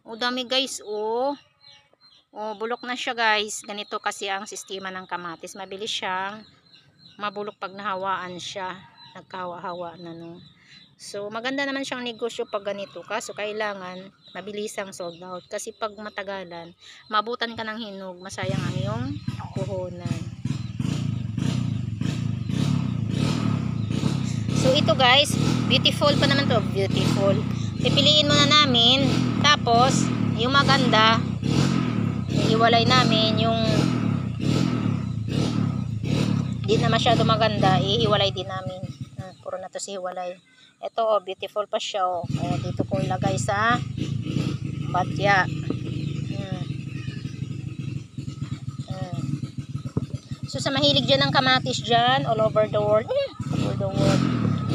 O dami guys, oh. Oh, bulok na siya guys. Ganito kasi ang sistema ng kamatis. Mabilis siyang mabulok pag nahawaan siya. Nagkahawa-hawa na no. So, maganda naman siyang negosyo pag ganito. Kaso, kailangan mabilisang sold out. Kasi pag matagalan, mabutan ka ng hinog, masayang ang iyong puhunan. So, ito guys, beautiful pa naman to. Beautiful. Pipiliin muna namin. Tapos, yung maganda, iiwalay namin. Yung di na masyado maganda, iiwalay din namin. Puro na to si hiwalay. Ito, oh, beautiful pa siya, oh. Kaya dito ko ilagay sa batya. So, sa mahilig dyan ng kamatis dyan, all over the world,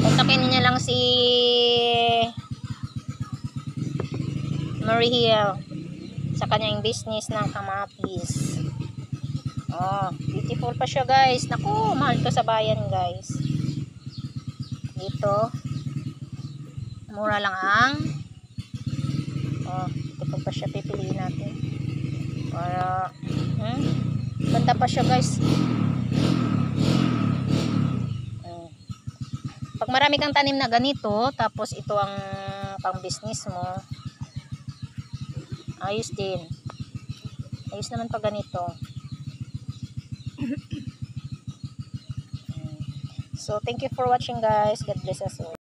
kontakin niya lang si Marie Hill sa kanyang business ng kamatis. Oh, beautiful pa siya guys. Naku, mahal to sa bayan guys. Dito, mura lang ang beautiful pa siya. Pipiliin natin para ganda pa siya guys. Pag marami kang tanim na ganito, tapos ito ang pang business mo, ayos din. Ayos naman pag ganito. So, thank you for watching guys. God bless us all.